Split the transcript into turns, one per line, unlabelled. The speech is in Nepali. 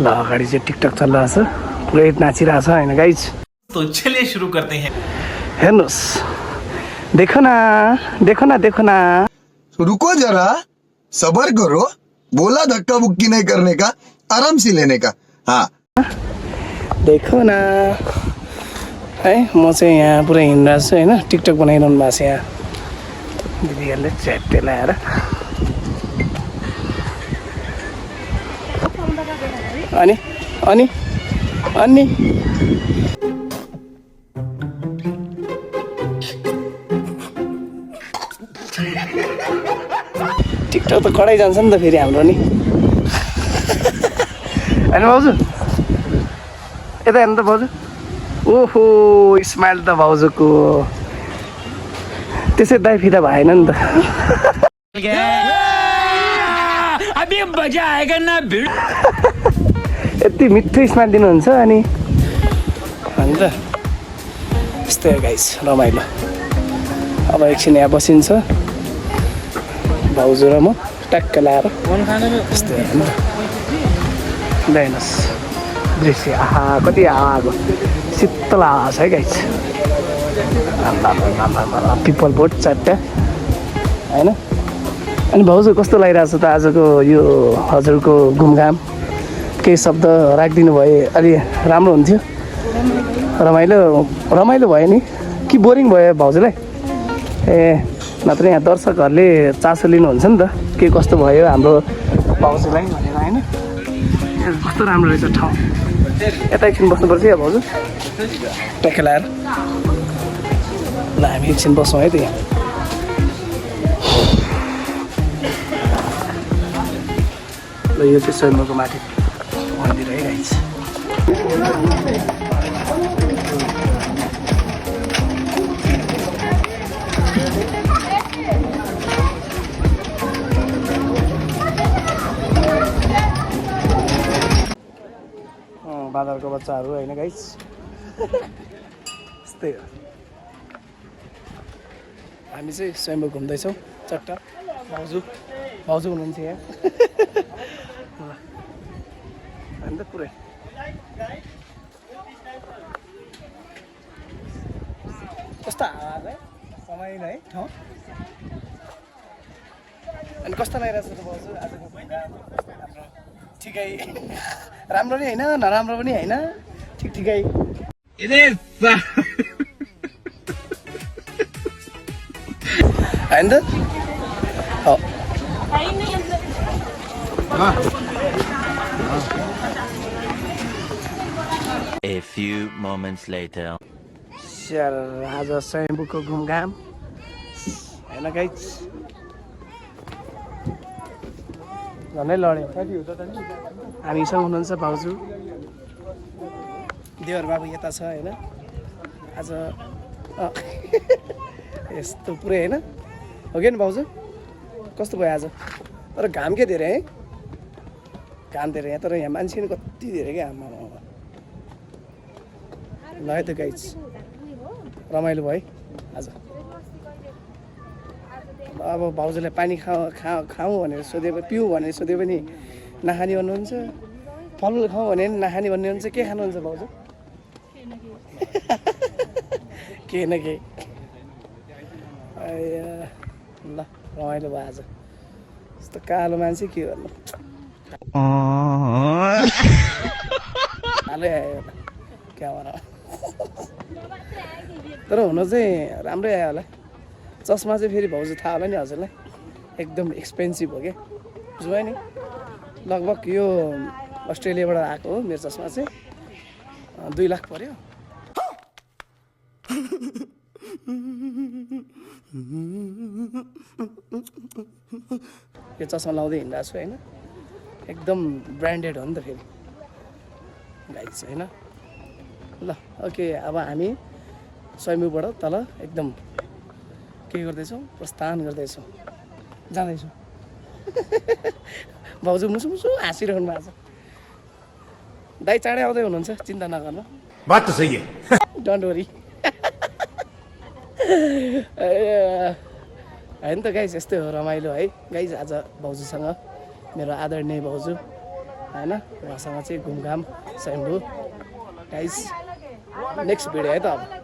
ल अगाडि चाहिँ टिकटक चलिरहेछ पुरै नाचिरहेछ होइन गाइज
तो चलिए शुरू करते हैं
हेर्नुहोस् देखो न देखो न देखो न
रुको जरा सबर करो बोला धक्का बुक्की नहीं करने का आराम से लेने का हाँ
देखो न है म चाहिँ यहाँ पुरै हिँडिरहेको छु होइन टिकटक बनाइरहनु भएको छ यहाँ दिदीहरूले च्याट्टे ल्याएर अनि अनि अनि टिकटक त कडै जान्छ नि त फेरि हाम्रो नि होइन भाउजू यता हेर्नु त भाउजू ओहो स्माइल त भाउजूको त्यसै दाइ फिदा भएन नि त
अभी मजा आएगा ना भिड
यति मिठो स्माइल दिनुहुन्छ अनि त यस्तै हो गाइस रमाइलो अब एकछिन यहाँ बसिन्छ भाउजू र म ट्याक्क लाएर यस्तै हेर्नुहोस् दृश्य आहा कति आगो शीतल आवाज है गाइस पिपल बोट चारवटा होइन अनि भाउजू कस्तो लागिरहेको छ त आजको यो हजुरको घुमघाम केही शब्द राखिदिनु भए अलि राम्रो हुन्थ्यो रमाइलो रमाइलो भयो नि कि बोरिङ भयो भाउजूलाई ए नत्र यहाँ दर्शकहरूले चासो लिनुहुन्छ नि त के कस्तो भयो हाम्रो भाउजूलाई भनेर होइन कस्तो राम्रो रहेछ ठाउँ यता एकछिन बस्नुपर्छ या भाउजू ट्याक्क लाएर ल हामी एकछिन बसौँ है त यहाँ ल यो चाहिँ स्वयम्भूको माथि मन्दिर है गाइस बादलको बच्चाहरू होइन गाइस यस्तै हो हामी चाहिँ स्वयम्भू घुम्दैछौँ चट्टा भाउजू भाउजू हुनुहुन्छ यहाँ अनि त पुरै कस्तो आवाज है रमाइलो है ठाउँ अनि कस्तो लागिरहेको छ त भाउजू आजको हाम्रो ठिकै राम्रो पनि होइन नराम्रो पनि होइन ठिक ठिकै होइन त
A few moments later.
आज स्वयम्भूको घुमघाम होइन गाइस झन्डै लड्यो हामीसँग हुनुहुन्छ भाउजू देवर बाबु यता छ होइन आज यस्तो पुरै होइन हो कि नि भाउजू कस्तो भयो आज तर घाम के धेरै है घाम धेरै यहाँ तर यहाँ मान्छे नि कति धेरै क्या आमा ल है त गाइस रमाइलो भयो आज अब भाउजूलाई पानी खाउँ भनेर सोधे पिउँ भनेर सोधे पनि नखाने भन्नुहुन्छ फलफुल खाउँ भने पनि नखाने भन्नुहुन्छ के खानुहुन्छ भाउजू केही न केही ल रमाइलो भयो आज यस्तो कालो मान्छे के गर्नु हालै आयो क्यामेरा तर हुन चाहिँ राम्रै आयो होला चस्मा चाहिँ फेरि भाउजू थाहा होला नि हजुरलाई एकदम एक्सपेन्सिभ हो क्या बुझ्यो नि लगभग यो अस्ट्रेलियाबाट आएको हो मेरो चस्मा चाहिँ 2 लाख पर्यो यो चस्मा लाउँदै हिँडिरहेको छु होइन एकदम ब्रान्डेड हो नि त फेरि गाइस होइन ल ओके अब हामी स्वयम्भूबाट तल एकदम के गर्दैछौँ प्रस्थान गर्दैछौँ जाँदैछौँ भाउजू मुसु मुसु हाँसिरहनु भएको छ दाइ चाँडै आउँदै हुनुहुन्छ चिन्ता नगर्नु
बात तो सही है
डोन्ट वरी होइन त गाइस यस्तै हो रमाइलो है गाइस आज भाउजूसँग मेरो आदरणीय भाउजू होइन उहाँसँग चाहिँ घुमघाम स्वयम्भू गाइस नेक्स्ट भिडियो है त अब